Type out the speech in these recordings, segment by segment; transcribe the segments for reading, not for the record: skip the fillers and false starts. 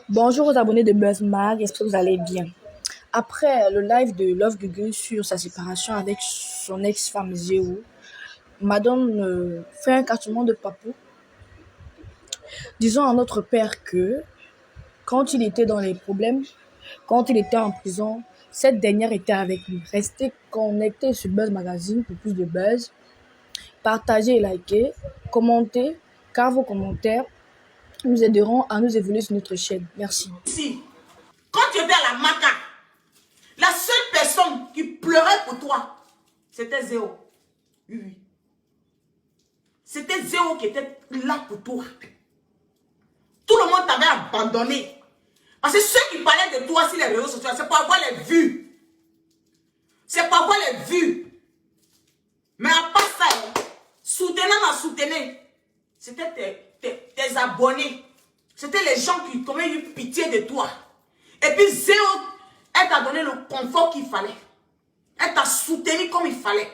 Bonjour aux abonnés de BuzzMag, j'espère que vous allez bien. Après le live de Love Gugu sur sa séparation avec son ex-femme Zéo, Madame fait un cachement de papou, disant à notre père que quand il était dans les problèmes, quand il était en prison, cette dernière était avec lui. Restez connectés sur Buzz Magazine pour plus de buzz. Partagez et likez, commentez, car vos commentaires nous aideront à nous évoluer sur notre chaîne. Merci. Si, quand tu étais à la Maca, la seule personne qui pleurait pour toi, c'était Zéo. Oui. C'était Zéo qui était là pour toi. Tout le monde t'avait abandonné. Parce que ceux qui parlaient de toi sur les réseaux sociaux, c'est pour avoir les vues. C'est pour avoir les vues. Mais à part ça, soutenez, c'était tes abonnés. C'était les gens qui avaient eu pitié de toi. Et puis Zéo, elle t'a donné le confort qu'il fallait. Elle t'a soutenu comme il fallait.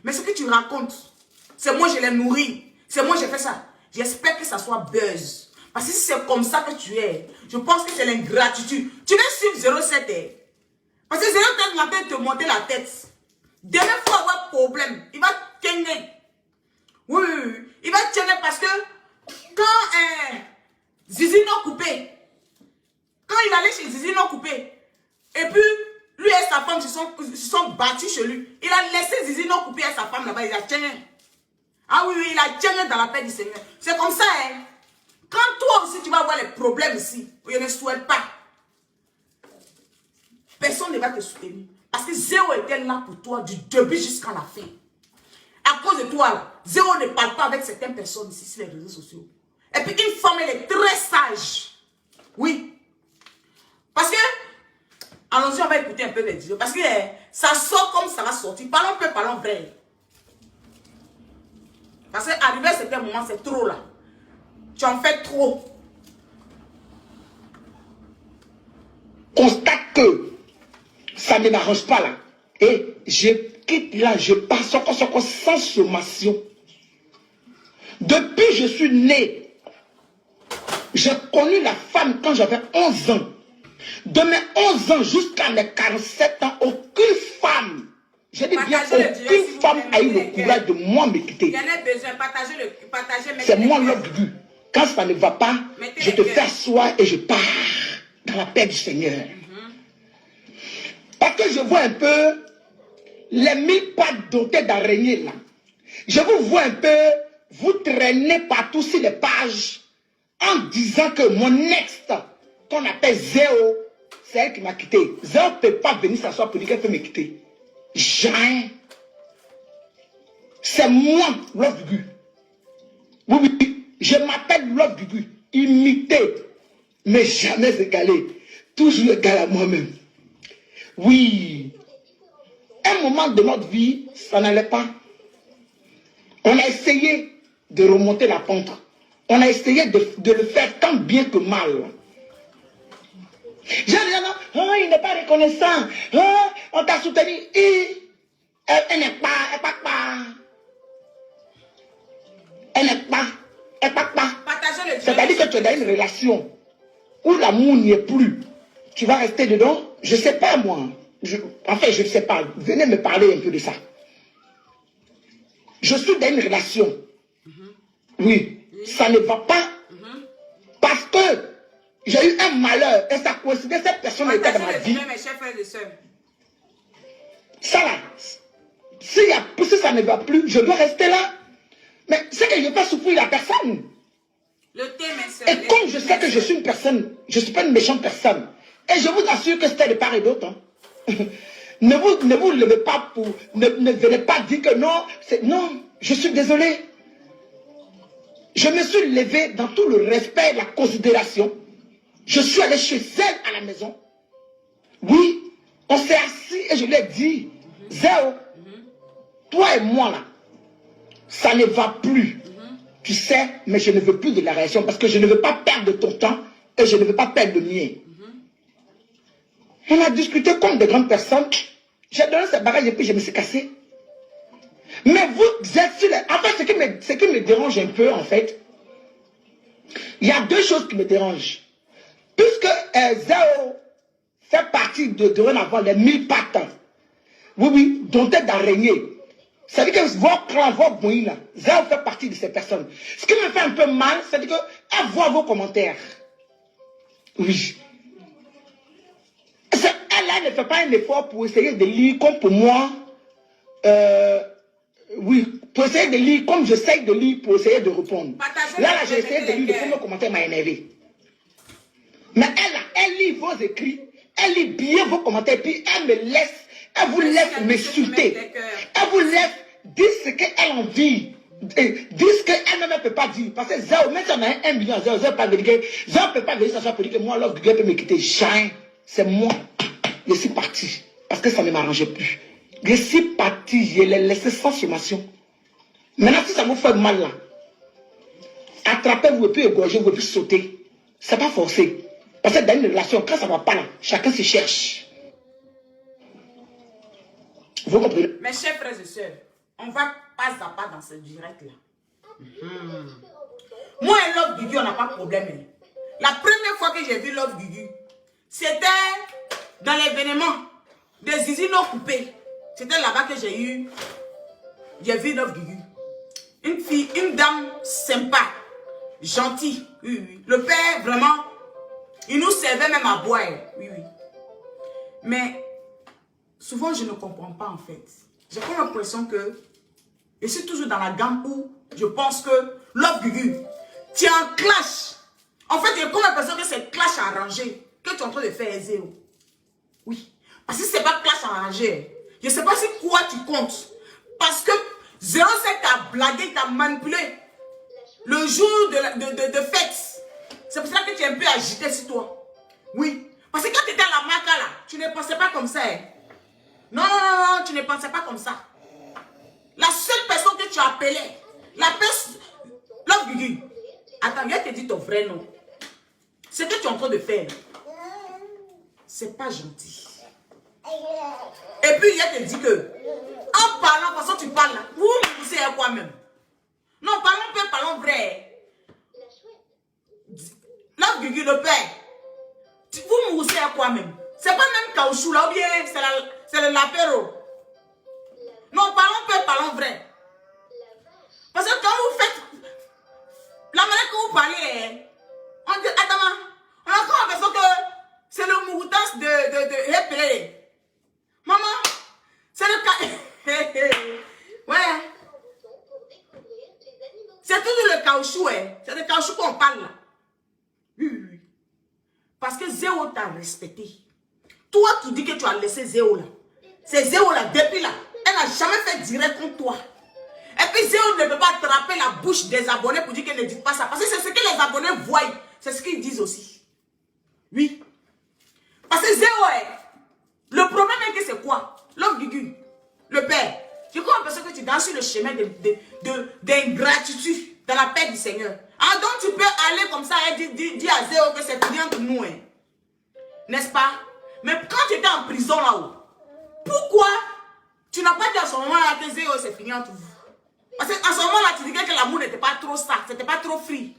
Mais ce que tu racontes, c'est moi je l'ai nourri. C'est moi j'ai fait ça. J'espère que ça soit buzz. Parce que si c'est comme ça que tu es, je pense que c'est l'ingratitude. Tu veux suivre 07. Parce que 07 va te monter la tête. Demain, il faut avoir problème. Il va tenir. Oui, il va tenir parce que quand Zizi non coupé, quand il allait chez Zizi non coupé, et puis lui et sa femme se sont battus chez lui. Il a laissé Zizi non coupé et sa femme là-bas, il a tenu. Ah oui, il a tenu dans la paix du Seigneur. C'est comme ça, hein. Quand toi aussi tu vas avoir les problèmes ici, je ne souhaite pas. Personne ne va te soutenir. Parce que Zéo était là pour toi du début jusqu'à la fin. À cause de toi, là, Zéo ne parle pas avec certaines personnes ici sur les réseaux sociaux. Et puis une femme, elle est très sage. Oui. Parce que, allons-y, on va écouter un peu les vidéos. Parce que ça sort comme ça va sortir. Parlons peu, parlons vrai. Parce qu'arriver à certains moments, c'est trop là. Tu en fais trop. Constate que ça ne m'arrange pas là. Et je quitte là, je pars sans sommation. Depuis que je suis né, j'ai connu la femme quand j'avais 11 ans. De mes 11 ans jusqu'à mes 47 ans, aucune femme, je dis bien aucune femme a eu le courage de moi me quitter. C'est moi l'homme du but. Quand ça ne va pas, je te fais asseoir et je pars dans la paix du Seigneur. Parce que je vois un peu les 1000 pattes dotées d'araignées là. Je vous vois un peu, vous traînez partout sur les pages en disant que mon ex, qu'on appelle Zéo, c'est elle qui m'a quitté. Zéo ne peut pas venir s'asseoir pour dire qu'elle peut me quitter. Jamais. C'est moi, Love Gugu. Oui, oui, je m'appelle Love Gugu. Imité, mais jamais égalé. Toujours égal à moi-même. Oui. Un moment de notre vie, ça n'allait pas. On a essayé de remonter la pente. On a essayé de le faire tant bien que mal. J'ai dit, non, oh, il n'est pas reconnaissant. Oh, on t'a soutenu. Elle n'est pas, elle n'est pas. C'est-à-dire que tu es dans une relation où l'amour n'y est plus. Tu vas rester dedans. Je ne sais pas moi. Enfin, je ne sais pas. Venez me parler un peu de ça. Je suis dans une relation. Oui, ça ne va pas. Parce que j'ai eu un malheur et ça coïncidait, cette personne était dans ma vie. Ça là, si ça ne va plus, je dois rester là. Mais c'est que je ne vais pas souffrir la personne. Et comme je sais que je suis une personne, je ne suis pas une méchante personne. Et je vous assure que c'était de part et d'autre. Hein. Ne vous levez pas pour... Ne venez pas dire que non. Non, je suis désolé. Je me suis levé dans tout le respect et la considération. Je suis allé chez elle à la maison. Oui, on s'est assis et je lui ai dit, Zéo, toi et moi là, ça ne va plus. Tu sais, mais je ne veux plus de la réaction parce que je ne veux pas perdre ton temps et je ne veux pas perdre le mien. On a discuté comme de grandes personnes. J'ai donné ce bagage et puis je me suis cassé. Mais vous êtes sur les... En fait, ce qui me dérange un peu, en fait, il y a deux choses qui me dérangent. Plus Zéo fait partie de dorénavant les 1000 pattes. Oui, oui, dont est d'araignée. Ça veut dire que vos clans, vos bouilles là, Zéo fait partie de ces personnes. Ce qui me fait un peu mal, c'est que elle voit vos commentaires. Oui. Elle ne fait pas un effort pour essayer de lire comme pour moi. Oui, pour essayer de lire comme j'essaye de lire pour essayer de répondre. Là, j'ai essayé de lire, le premier commentaire m'a énervé. Mais elle lit vos écrits, elle lit bien vos commentaires, puis elle vous laisse m'insulter. Elle vous laisse dire ce qu'elle en dit. Dire ce qu'elle ne peut pas dire. Parce que Zéo, même si on a 1 million, Zéo ne peut pas venir. Zéo ne peut pas venir s'asseoir pour dire que moi, Love Guigui peut me quitter. Jamais. C'est moi. Je suis parti. Parce que ça ne m'arrangeait plus. Je suis parti. Je l'ai laissé sans sommation. Maintenant, si ça vous fait mal là, attrapez-vous et puis égorgez-vous et puis sauter. C'est pas forcé. Parce que dans une relation, quand ça ne va pas là, chacun se cherche. Vous comprenez? Mes chers frères et sœurs, on va pas à pas dans ce direct là. Moi et Love Guigui, on n'a pas de problème. La première fois que j'ai vu Love Guigui, c'était dans l'événement des Zizi non coupés. C'était là-bas que j'ai vu Love Guigui. Une fille, une dame sympa, gentille. Oui, oui. Le père, vraiment, il nous servait même à boire. Oui, oui. Mais souvent, je ne comprends pas en fait. J'ai comme l'impression que je suis toujours dans la gamme où je pense que Love Guigui, tu es en clash. En fait, j'ai comme l'impression que c'est clash arrangé que tu es en train de faire Zéo. Oui. Parce que ce n'est pas clash arrangé. Je ne sais pas si quoi tu comptes. Parce que 07 t'a blagué, t'a manipulé. Le jour de fête. C'est pour ça que tu es un peu agité sur toi. Oui. Parce que quand tu étais à la maca là, tu ne pensais pas comme ça. Hein? Non, non, non, non, tu ne pensais pas comme ça. La seule personne que tu appelais, la personne, Love Guigui. Attends, viens te dire ton vrai nom. Ce que tu es en train de faire, c'est pas gentil. Et puis, il te dit que, en parlant, de toute façon, tu parles là, vous poussez à quoi même? Non, parlons peu, parlons vrai. Love Guigui, le père, vous moussez à quoi même? C'est pas même caoutchouc là, ou bien c'est le lapéro. Non, parlons peu, parlons vrai. Parce que quand vous faites la manière que vous parlez, on dit, attends, on a encore l'impression que c'est le mouroutas de Hépélé. Maman, c'est le cas. Ouais. C'est toujours le caoutchouc, hein. C'est le caoutchouc qu'on parle là. Oui, oui, oui. Parce que Zéo t'a respecté. Toi qui dis que tu as laissé Zéo là. C'est Zéo là, depuis là. Elle n'a jamais fait direct contre toi. Et puis Zéo ne peut pas attraper la bouche des abonnés pour dire qu'elle ne dit pas ça. Parce que c'est ce que les abonnés voient. C'est ce qu'ils disent aussi. Oui. Parce que Zéo est... Le problème est que c'est quoi? Love Guigui, le père. Je crois parce que tu danses sur le chemin d'ingratitude dans la paix du Seigneur. Ah, donc tu peux aller comme ça et dire à Zéo que c'est fini entre nous. Hein. N'est-ce pas? Mais quand tu étais en prison là-haut, pourquoi tu n'as pas dit à ce moment-là que Zéo c'est fini entre vous? Parce qu'à ce moment-là, tu disais que l'amour n'était pas trop ça, c'était pas trop free.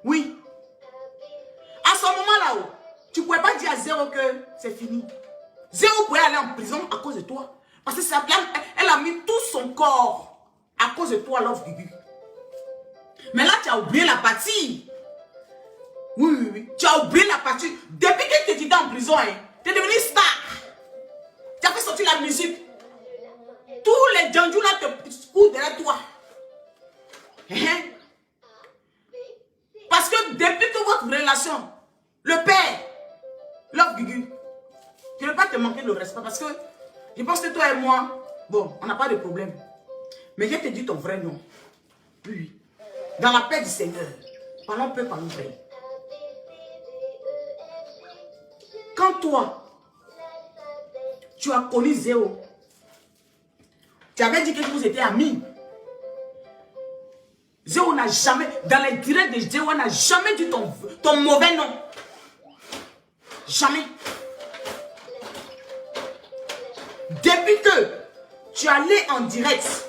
Oui. À ce moment-là, tu ne pouvais pas dire à Zéo que c'est fini. Zéo pouvait aller en prison à cause de toi. Parce que elle a mis tout son corps à cause de toi, Love Guigui. Mais là, tu as oublié la partie. Oui, oui, oui. Tu as oublié la partie. Depuis que tu étais en prison, hein, tu es devenu star. Tu as fait sortir la musique. Tous les djandjous là te courent derrière toi. Parce que depuis que votre relation, le père, Love Guigui, je ne veux pas te manquer de respect parce que je pense que toi et moi, bon, on n'a pas de problème. Mais je te dis ton vrai nom. Oui. Dans la paix du Seigneur, parlons peu, parlons vrai. Quand toi, tu as connu Zéo, tu avais dit que vous étiez amis. Zéo n'a jamais, dans les directs de Zéo, n'a jamais dit ton mauvais nom. Jamais. Depuis que tu es allé en direct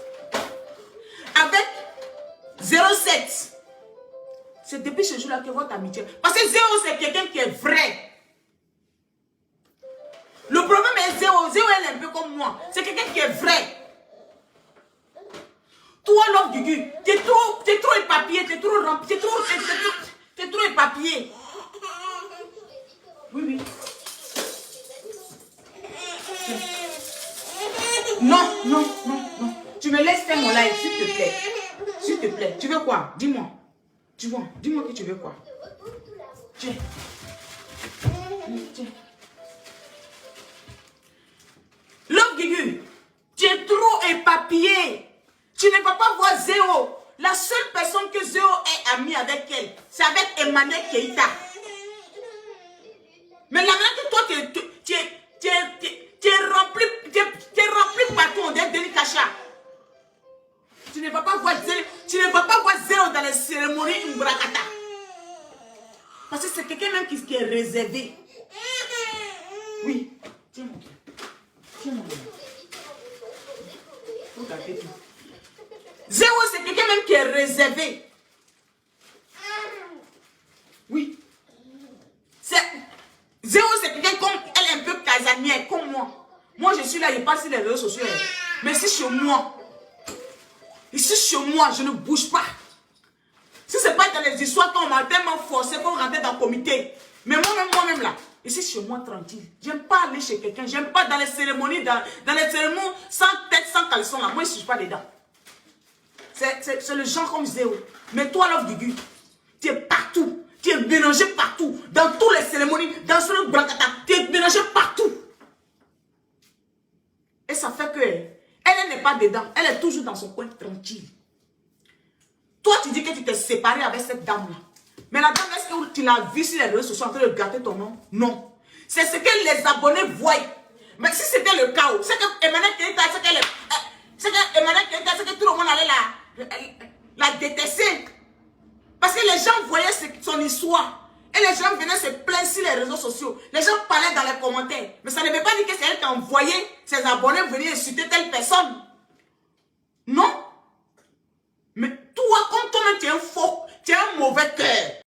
avec 07, C'est depuis ce jour-là que votre amitié... Parce que Zéo, c'est quelqu'un qui est vrai. Le problème est Zéo. Zéo, elle est un peu comme moi. C'est quelqu'un qui est vrai. Toi, l'homme Gugu, t'es trop éparpillé, t'es trop rempli, t'es trop éparpillé. Oui, oui. Non, non, non, non. Tu me laisses faire mon live, s'il te plaît. S'il te plaît. Tu veux quoi? Dis-moi. Tu vois, dis-moi que tu veux quoi. Tiens. Tiens. L'homme Gugu, tu es trop éparpillé. Tu ne vas pas voir Zéo. La seule personne que Zéo est amie avec elle, c'est avec Emmanuel Keïta. Mais la manière que toi, tu es rempli partout, on dirait Denis Kacha. Tu ne vas pas voir Zéo dans les cérémonies Mbrakata. Parce que c'est quelqu'un même qui est réservé. Oui. Tiens mon gars. Tiens mon gars. Faut garder tout. Zéo, c'est quelqu'un même qui est réservé. Oui. Zéo, c'est quelqu'un comme elle est un peu casanière, comme moi. Moi, je suis là, je passe sur les réseaux sociaux. Mais ici, chez moi, je ne bouge pas. Si ce n'est pas dans les histoires qu'on m'a tellement forcé qu'on rentrait dans le comité. Mais moi-même là, ici, chez moi, tranquille. J'aime pas aller chez quelqu'un. J'aime pas dans les cérémonies, dans les cérémonies sans tête, sans caleçon là. Moi, je ne suis pas dedans. C'est le genre comme Zéo. Mais toi, Love Gugu, tu es partout. Tu es mélangé partout. Dans toutes les cérémonies, dans ce Brakata, tu es mélangé partout. Et ça fait que elle n'est pas dedans. Elle est toujours dans son coin tranquille. Toi, tu dis que tu t'es séparé avec cette dame-là. Mais la dame, est-ce que tu l'as vue sur les réseaux sociaux en train de gâter ton nom? Non. C'est ce que les abonnés voient. Mais si c'était le cas, c'est que Emmanuel Keïta, c'est que tout le monde allait la détester. Parce que les gens voyaient son histoire. Et les gens venaient se plaindre sur les réseaux sociaux. Les gens parlaient dans les commentaires. Mais ça ne veut pas dire que c'est elle qui a envoyé ses abonnés venir insulter telle personne. Non. Mais toi, comme toi-même, tu es un faux, tu es un mauvais cœur.